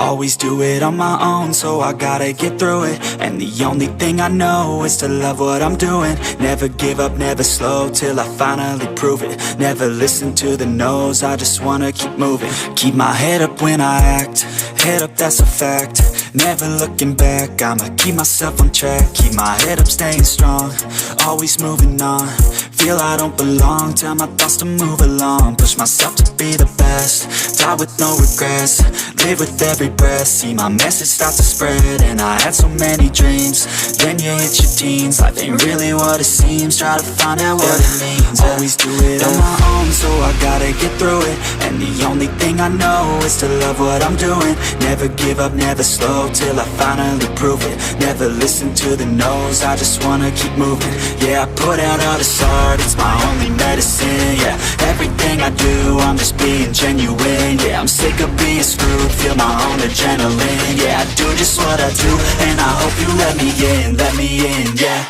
Always do it on my own, so I gotta get through it. And the only thing I know is to love what I'm doing. Never give up, never slow, till I finally prove it. Never listen to the no's, I just wanna keep moving. Keep my head up when I act, head up, that's a fact. Never looking back, I'ma keep myself on track. Keep my head up, staying strong, always moving on. Feel I don't belong, tell my thoughts to move along. Push myself to be the best, die with no regrets. Live with every breath, see my message start to spread. And I had so many dreams, then you hit your teens. Life ain't really what it seems, try to find out what it means. Always do it on my own, so I gotta get through it. And the only thing I know is to love what I'm doing. Never give up, never slow, till I finally prove it. Never listen to the no's, I just wanna keep moving. Yeah, I put out all this art, it's my only medicine. Yeah, everything I do, I'm just being genuine. Yeah, I'm sick of being screwed, feel my own adrenaline. Yeah, I do just what I do, and I hope you let me in, yeah.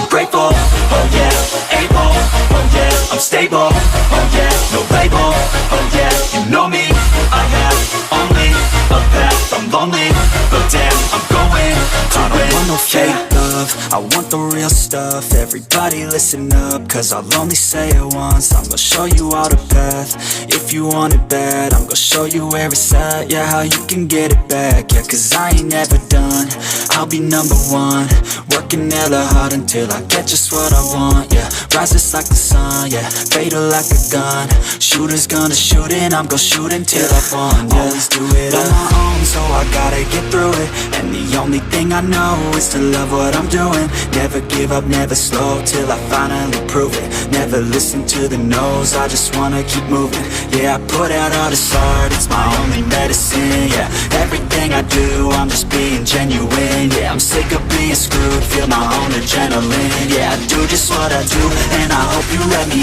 Grateful, oh yeah, able, oh yeah, I'm stable, oh yeah, no label, oh yeah, you know me, I have only a path, I'm lonely, but damn, I'm going to win. I don't want no fake love, I want the real stuff. Everybody listen up, cause I'll only say it once. I'm gonna show you all the path, if you want it bad. I'm gonna show you where it's at, yeah, how you can get it back. Yeah, cause I ain't never done, I'll be number one. Working hella hard until I get just what I want, yeah. Rises like the sun, yeah, fatal like a gun. Shooter's gonna shoot and I'm gonna shoot until I've won, yeah. Always do it on my own, so I gotta get through it. And the only thing I know is to love what I'm doing. Never give up, never slow, till I finally prove it. Never listen to the no's, I just wanna keep moving. Yeah, I put out all this art, it's my only medicine. Yeah, everything I do, I'm just being genuine. Yeah, I'm sick of being screwed, feel my own adrenaline. Yeah, I do just what I do, and I hope you let me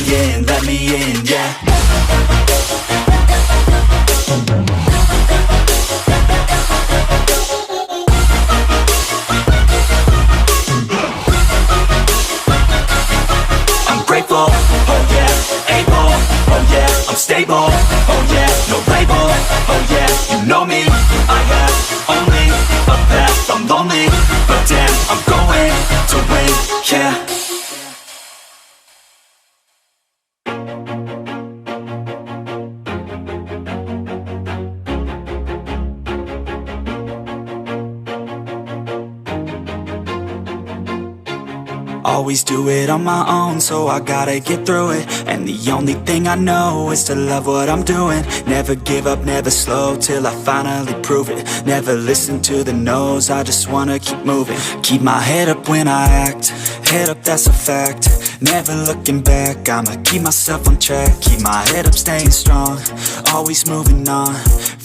in, yeah. Grateful, oh yeah, able, oh yeah, I'm stable, oh yeah, no label, oh yeah, you know me, I have only a path, I'm lonely, but damn, I'm going to win, yeah. Always do it on my own, so I gotta get through it. And the only thing I know is to love what I'm doing. Never give up, never slow, till I finally prove it. Never listen to the no's, I just wanna keep moving. Keep my head up when I act, head up, that's a fact. Never looking back, I'ma keep myself on track. Keep my head up, staying strong, always moving on.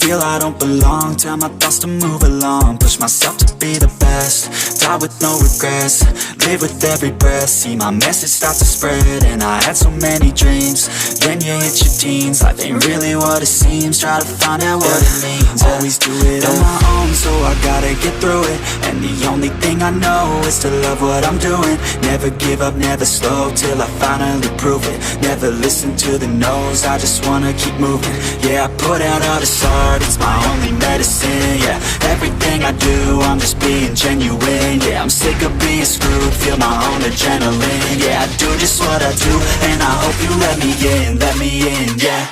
Feel I don't belong, tell my thoughts to move along. Push myself to be the best, die with no regrets. Live with every breath, see my message start to spread. And I had so many dreams, then you hit your teens. Life ain't really what it seems, try to find out what it means. Always do it on my own, so I gotta get through it. And the only thing I know is to love what I'm doing. Never give up, never slow, till I finally prove it. Never listen to the no's, I just wanna keep moving. Yeah, I put out all this art, it's my only medicine. Yeah, everything I do, I'm just being genuine. Yeah, I'm sick of being screwed, feel my own adrenaline. Yeah, I do just what I do, and I hope you let me in, yeah.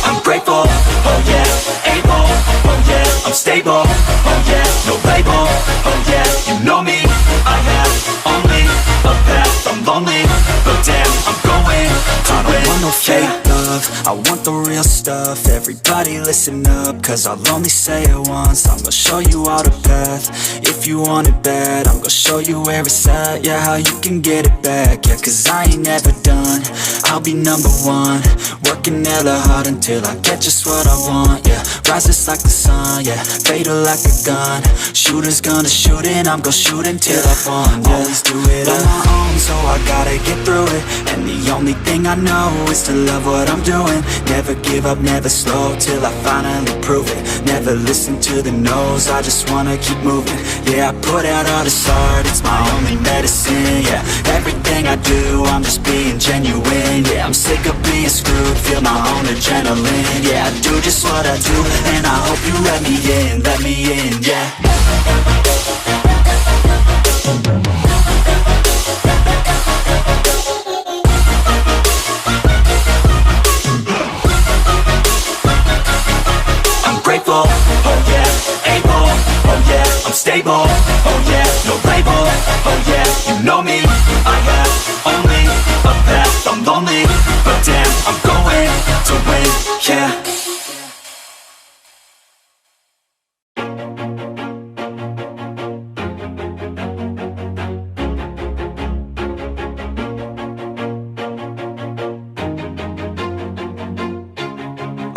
I'm grateful, oh yeah, able, oh yeah, I'm stable, oh yeah, no label, oh yeah, you know me, I have only a path, I'm lonely, but damn, I'm going to win. I don't want no fake love, I want the real stuff. Everybody listen up, cause I'll only say it once. I'm gonna show you all the path, if you want it bad. I'm gonna show you where it's at, yeah, how you can get it back. Yeah, cause I ain't never done, I'll be number one. Working hella hard until I get just what I want, yeah. Rises like the sun, yeah. Fatal like a gun. Shooters gonna shoot and I'm gonna shoot until I fall, yeah. Always do it on my own, so I gotta get through it. And the only thing I know is to love what I'm doing. Never give up, never slow, till I finally prove it. Never listen to the no's, I just wanna keep moving. Yeah, I put out all this art, it's my only medicine, yeah. Everything I do, I'm just being genuine, yeah. I'm sick of being screwed, feel my own adrenaline, yeah. I do just what I do, and I hope you let me in, yeah. Grateful, oh yeah, able, oh yeah, I'm stable, oh yeah, no label, oh yeah, you know me, I have only a path, I'm lonely, but damn, I'm going to win, yeah.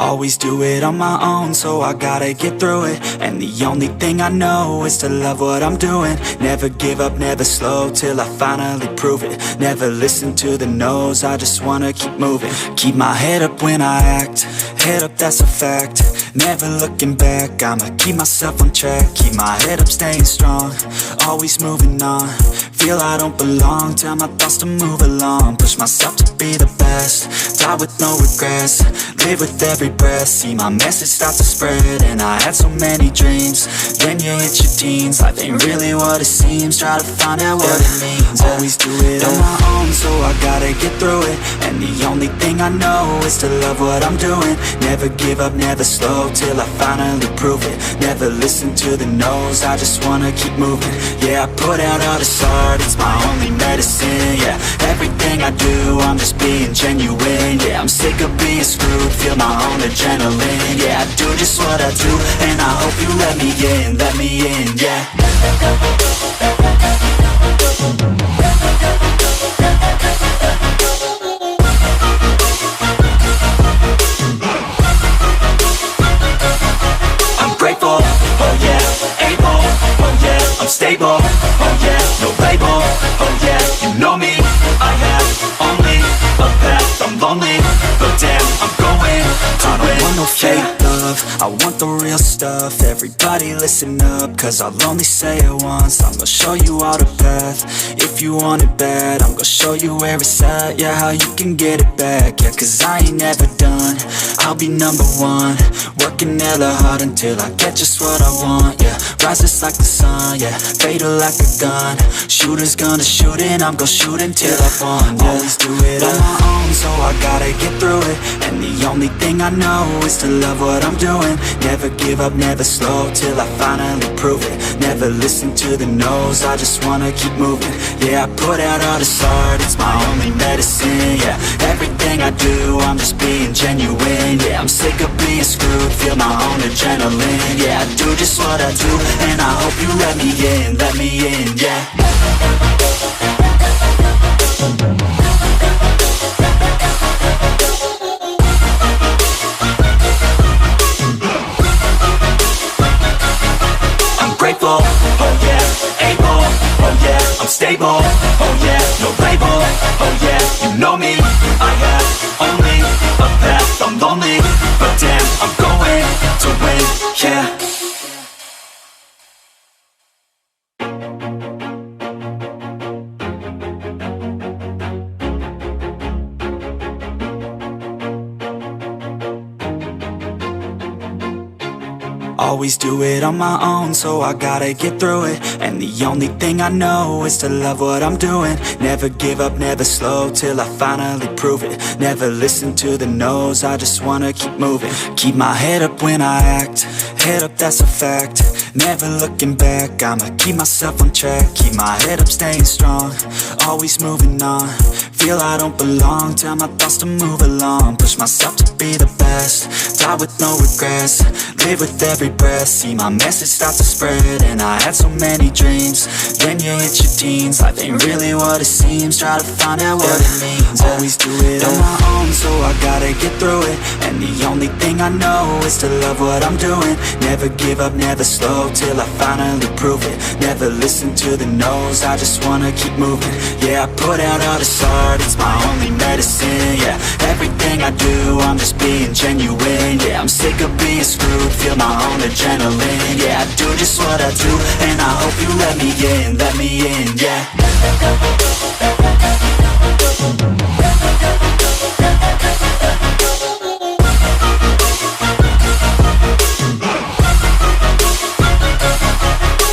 Always do it on my own, so I gotta get through it. And the only thing I know is to love what I'm doing. Never give up, never slow, till I finally prove it. Never listen to the no's, I just wanna keep moving. Keep my head up when I act, head up, that's a fact. Never looking back, I'ma keep myself on track. Keep my head up, staying strong, always moving on. Feel I don't belong, tell my thoughts to move along. Push myself to be the best, die with no regrets. Live with every breath, see my message start to spread. And I had so many dreams, then you hit your teens. Life ain't really what it seems, try to find out what it means. Always do it on my own, so I gotta get through it. And the only thing I know is to love what I'm doing. Never give up, never slow, till I finally prove it. Never listen to the no's, I just wanna keep moving. Yeah, I put out all this art, it's my only medicine, yeah. Everything I do, I'm just being genuine, yeah. I'm sick of being screwed, feel my own adrenaline, yeah. I do just what I do, and I hope you let me in, yeah. Grateful, oh yeah, able, oh yeah, I'm stable, oh yeah, no label, oh yeah, you know me, I have only a path, I'm lonely, but damn, I'm going to win. I don't want no fake love, I want the real stuff. Everybody listen up, cause I'll only say it once. I'm gonna show you all the path, if you want it bad. I'm gonna show you where it's at, yeah, how you can get it back. Yeah, cause I ain't never done, I'll be number one. Working hella hard until I get just what I want, yeah. Rises like the sun, yeah. Fatal like a gun. Shooters gonna shoot and I'm gonna shoot until I fall, yeah. Always do it on my own, so I gotta get through it. And the only thing I know is to love what I'm doing. Never give up, never slow, till I finally prove it. Never listen to the no's, I just wanna keep moving. Yeah, I put out all this art, it's my only medicine, yeah. Everything I do, I'm just being genuine, yeah. I'm sick of being screwed, feel my own adrenaline, yeah. I do just what I do, and I hope you let me in, yeah. Grateful, oh yeah, able, oh yeah, I'm stable, oh yeah, no label, oh yeah, you know me, I have only a path, I'm lonely, but damn, I'm going to win, yeah. Always do it on my own, so I gotta get through it. And the only thing I know is to love what I'm doing. Never give up, never slow, till I finally prove it. Never listen to the no's, I just wanna keep moving. Keep my head up when I act, head up, that's a fact. Never looking back, I'ma keep myself on track. Keep my head up, staying strong, always moving on. Feel I don't belong, tell my thoughts to move along. Push myself to be the best. Die with no regrets, live with every breath. See my message start to spread, and I had so many dreams. Then you hit your teens, life ain't really what it seems. Try to find out what it means. Always do it on my own, so I gotta get through it. And the only thing I know is to love what I'm doing. Never give up, never slow, till I finally prove it. Never listen to the no's, I just wanna keep moving. Yeah, I put out all this art, it's my only medicine. Yeah, everything I do, I'm just being genuine. Yeah, I'm sick of being screwed, feel my own adrenaline. Yeah, I do just what I do, and I hope you let me in, yeah.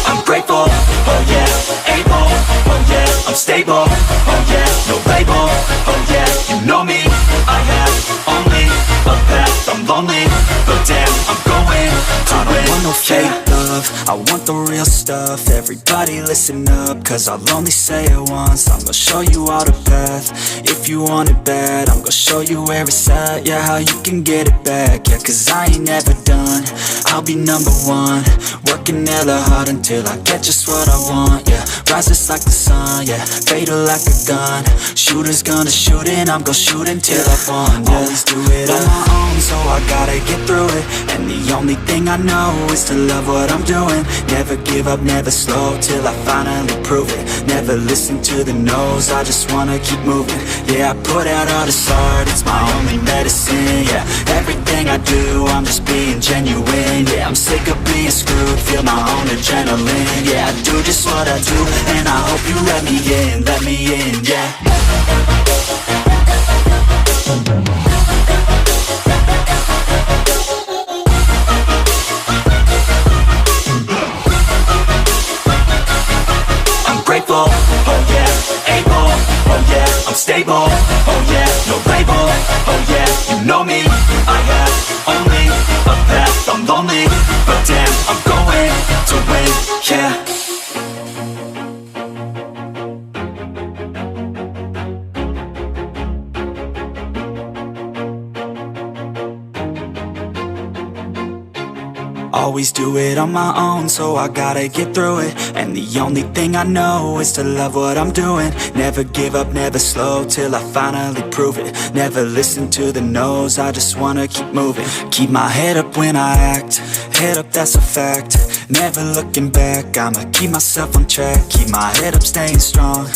I'm grateful, oh yeah, able, oh yeah, I'm stable, oh yeah, no label, oh yeah, you know me, I have only a path, I'm lonely, but damn, I'm going to win. I don't want no fake love, I want the real stuff. Everybody listen up, cause I'll only say it once. I'm gonna show you all the path, if you want it bad. I'm gonna show you where it's at, yeah, how you can get it back. Yeah, cause I ain't never done, I'll be number one. Working hella hard until I get just what I want, yeah. Rises like the sun, yeah, fatal like a gun. Shooter's gonna shoot and I'm gonna shoot until I won, yeah. Always do it on my own, so I gotta get through it. And the only thing I know is to love what I'm doing. Never give up, never slow, till I finally prove it. Never listen to the no's, I just wanna keep moving. Yeah, I put out all this art, it's my only medicine. Yeah, everything I do, I'm just being genuine. Yeah, I'm sick of being screwed, feel my own adrenaline. Yeah, I do just what I do, and I hope you let me in, yeah. Grateful, oh yeah, able, oh yeah, I'm stable, oh yeah, no label, oh yeah, you know me, I have only a path, I'm lonely, but damn, I'm going to win, yeah. Always do it on my own, so I gotta get through it. And the only thing I know is to love what I'm doing. Never give up, never slow, till I finally prove it. Never listen to the no's, I just wanna keep moving. Keep my head up when I act, head up, that's a fact. Never looking back, I'ma keep myself on track. Keep my head up, staying strong,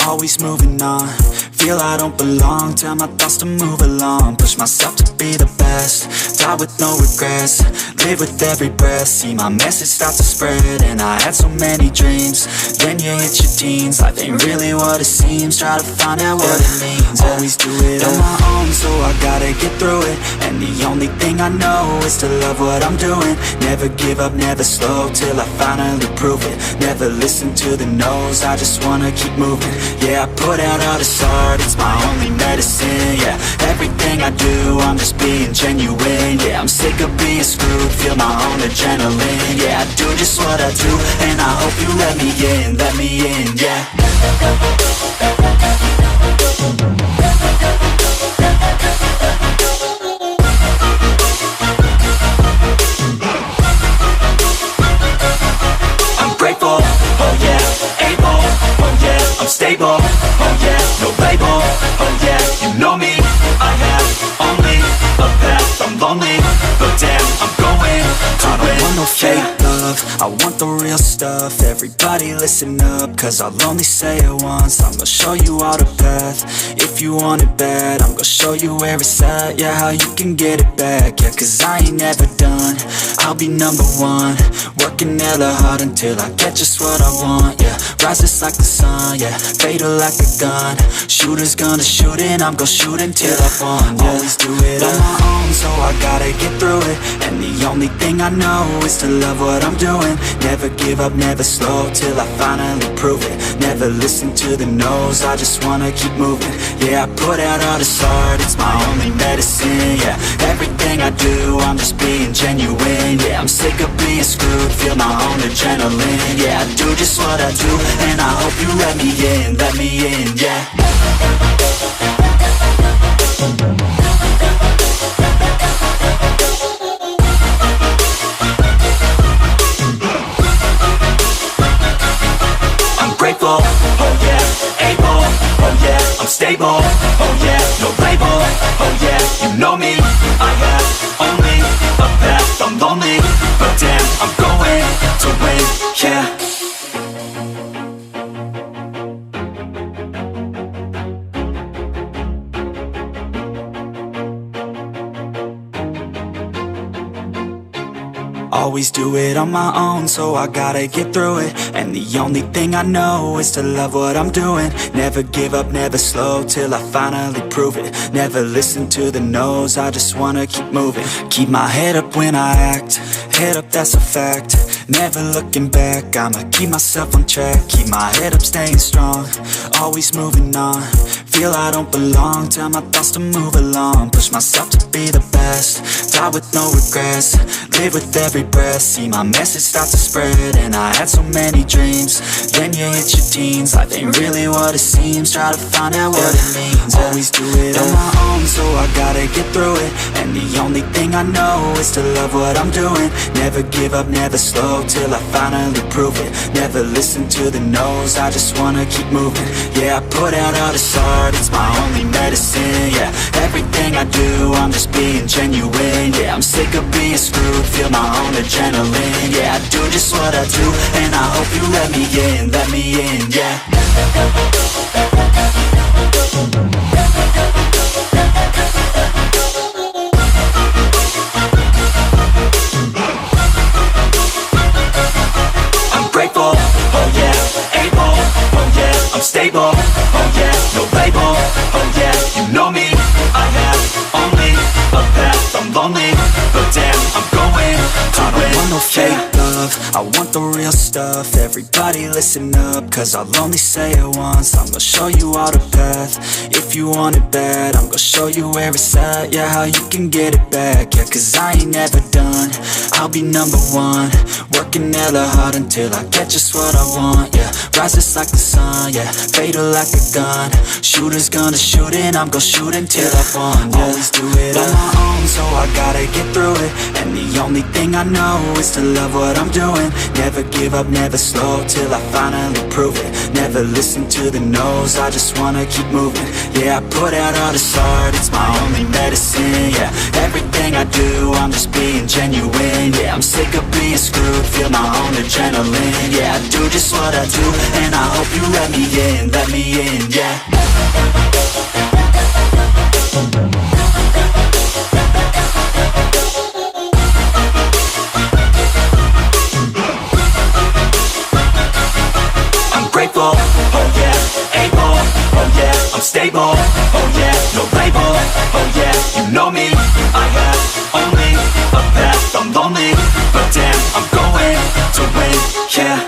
always moving on. Feel I don't belong, tell my thoughts to move along. Push myself to be the best, die with no regrets. Live with every breath, see my message start to spread. And I had so many dreams, then you hit your teens. Life ain't really what it seems, try to find out what it means. Always do it on my own, so I gotta get through it. And the only thing I know is to love what I'm doing. Never give up, never slow, till I finally prove it. Never listen to the no's, I just wanna keep moving. Yeah, I put out all this art, it's my only medicine. Yeah, everything I do, I'm just being genuine. Yeah, I'm sick of being screwed, feel my own adrenaline. Yeah, I do just what I do, and I hope you let me in, yeah. I'm grateful, oh yeah, able, oh yeah, I'm stable, oh yeah, no label, oh yeah, you know me, I have only a path, I'm lonely, but damn, I'm going to win. I don't want no fake love, I want the real stuff. Everybody listen up, cause I'll only say it once. I'm gonna show you all the path, if you want it bad. I'm gonna show you where it's at, yeah, how you can get it back. Yeah, cause I ain't never done, I'll be number one. Working hella hard until I get just what I want, yeah. Rises like the sun, yeah, fatal like a gun. Shooter's gonna shoot and I'm gonna shoot until I won, yeah. Always do it on my own, so I gotta get through it. And the only thing I know is to love what I'm doing. Never give up, never slow, till I finally prove it. Never listen to the no's, I just wanna keep moving. Yeah, I put out all this art, it's my only medicine. Yeah, everything I do, I'm just being genuine. Yeah, I'm sick of being screwed, feel my own adrenaline. Yeah, I do just what I do, and I hope you let me in, yeah. Always do it on my own, so I gotta get through it. And the only thing I know is to love what I'm doing. Never give up, never slow, till I finally prove it. Never listen to the no's, I just wanna keep moving. Keep my head up when I act, head up, that's a fact. Never looking back, I'ma keep myself on track. Keep my head up, staying strong, always moving on. Feel I don't belong, tell my thoughts to move along. Push myself to be the best, die with no regrets. Live with every breath, see my message start to spread. And I had so many dreams, then you hit your teens. Life ain't really what it seems, try to find out what it means. Always do it on my own, so I gotta get through it. And the only thing I know is to love what I'm doing. Never give up, never slow, till I finally prove it. Never listen to the no's, I just wanna keep moving. Yeah, I put out all this art, it's my only medicine. Yeah, everything I do, I'm just being genuine. Yeah, I'm sick of being screwed, feel my own adrenaline. Yeah, I do just what I do, and I hope you let me in, yeah. I'm grateful, oh yeah, able, oh yeah, I'm stable, oh yeah, no label, oh yeah, you know me, I have only a path, I'm lonely, but damn, I'm going to win. I don't want no fake love, I want the real stuff. Everybody listen up, cause I'll only say it once. I'm gonna show you all the path, if you want it bad. I'm gonna show you where it's at, yeah, how you can get it back. Yeah, cause I ain't never done, I'll be number one. Working hella hard until I get just what I want, yeah. Rises like the sun, yeah, fatal like a gun. Shooter's gonna shoot and I'm gonna shoot until I won, yeah. Always do it on my own, so I gotta get through it. And the only thing I know is to love what I'm doing. Never give up, never slow, till I finally prove it. Never listen to the no's, I just wanna keep moving. Yeah, I put out all this art, it's my only medicine. Yeah, everything I do, I'm just being genuine. Yeah, I'm sick of being screwed, feel my own adrenaline. Yeah, I do just what I do, and I hope you let me in, yeah. Grateful, oh yeah, able, oh yeah, I'm stable, oh yeah, no label, oh yeah, you know me, I have only a path, I'm lonely, but damn, I'm going to win, yeah.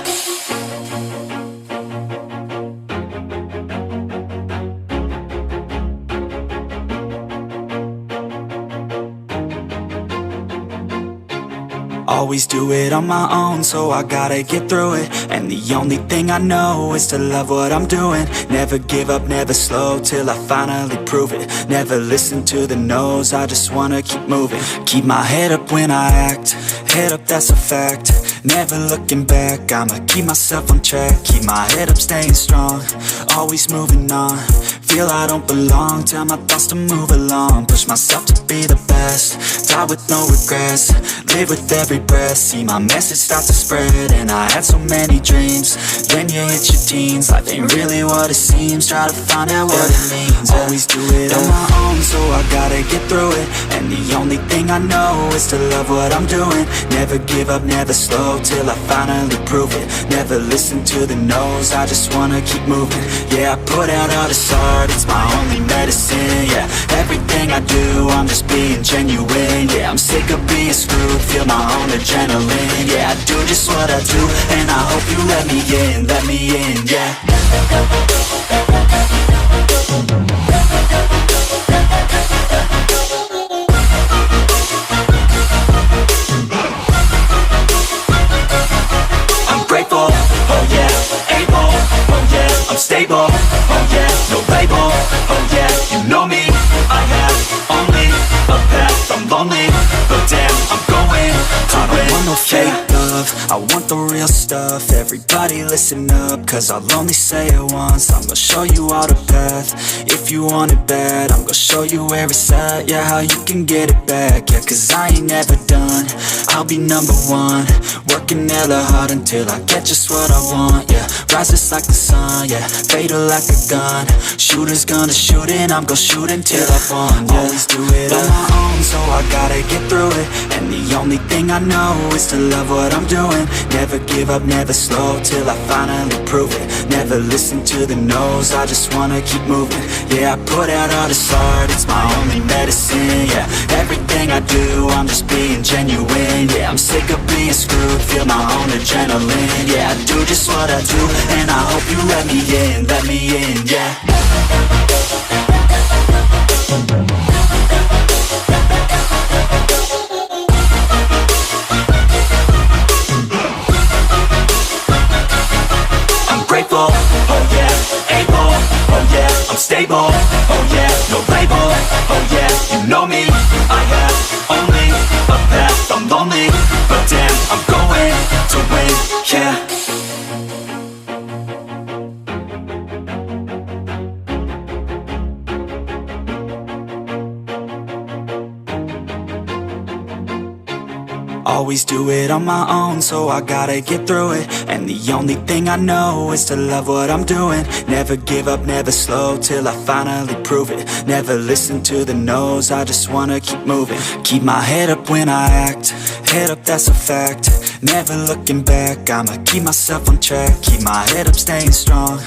Always do it on my own, so I gotta get through it. And the only thing I know is to love what I'm doing. Never give up, never slow, till I finally prove it. Never listen to the no's, I just wanna keep moving. Keep my head up when I act, head up, that's a fact. Never looking back, I'ma keep myself on track. Keep my head up, staying strong, always moving on. Feel I don't belong, tell my thoughts to move along. Push myself to be the best, die with no regrets. Live with every breath, see my message start to spread. And I had so many dreams, then you hit your teens. Life ain't really what it seems, try to find out what it means. Always do it on my own, so I gotta get through it. And the only thing I know is to love what I'm doing. Never give up, never slow, till I finally prove it. Never listen to the no's, I just wanna keep moving. Yeah, I put out all this art, it's my only medicine. Yeah, everything I do, I'm just being genuine. Yeah, I'm sick of being screwed, feel my own adrenaline. Yeah, I do just what I do, and I hope you let me in, yeah. I'm grateful, oh yeah, able, oh yeah, I'm stable, oh yeah, no label, oh yeah, you know me, I have only a path, I'm lonely, but damn, I'm going to win. I don't want no fake love, I want the real stuff. Everybody listen up, cause I'll only say it once. I'm gonna show you all the path, if you want it bad. I'm gonna show you where it's at, yeah, how you can get it back. Yeah, cause I ain't never done, I'll be number one. Working hella hard until I get just what I want, yeah. Rises like the sun, yeah, fatal like a gun. Shooter's gonna shoot and I'm gonna shoot until I won, yeah. Always do it on my own, so I gotta gotta get through it. And the only thing I know is to love what I'm doing. Never give up, never slow, till I finally prove it. Never listen to the no's, I just wanna keep moving. Yeah, I put out all this art, it's my only medicine. Yeah, everything I do, I'm just being genuine. Yeah, I'm sick of being screwed, feel my own adrenaline. Yeah, I do just what I do, and I hope you let me in, yeah. Grateful, oh yeah, able, oh yeah, I'm stable, oh yeah, no label, oh yeah, you know me, I have only a path, I'm lonely, but damn, I'm going to win, yeah. Always do it on my own, so I gotta get through it. And the only thing I know is to love what I'm doing. Never give up, never slow, till I finally prove it. Never listen to the no's, I just wanna keep moving. Keep my head up when I act, head up, that's a fact. Never looking back, I'ma keep myself on track. Keep my head up, staying strong,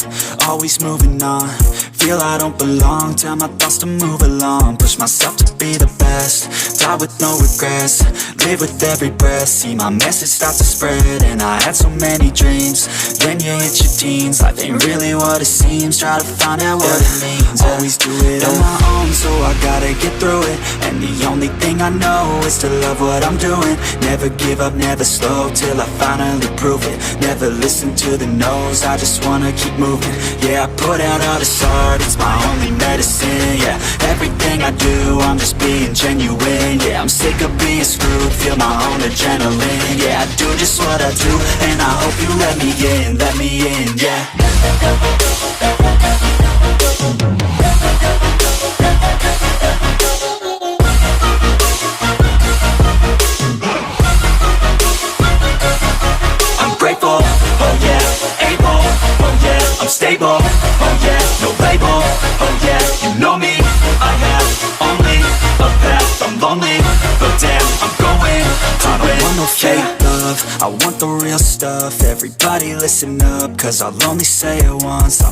always moving on. Feel I don't belong, tell my thoughts to move along. Push myself to be the best, die with no regrets. Live with every breath, see my message start to spread. And I had so many dreams, then you hit your teens. Life ain't really what it seems, try to find out what it means. Always do it on my own, so I gotta get through it. And the only thing I know is to love what I'm doing. Never give up, never slow, till I finally prove it. Never listen to the no's, I just wanna keep moving. Yeah, I put out all this art, it's my only medicine. Yeah, everything I do, I'm just being genuine. Yeah, I'm sick of being screwed, feel my own adrenaline. Yeah, I do just what I do, and I hope you let me in, yeah. I'm grateful, oh yeah, able, oh yeah, I'm stable, oh yeah, no label, oh yeah, you know me, I have only a path, I'm lonely, but damn, I'm going to win. I don't want no fake love, I want the real stuff. Everybody listen up, cause I'll only say it once. I'll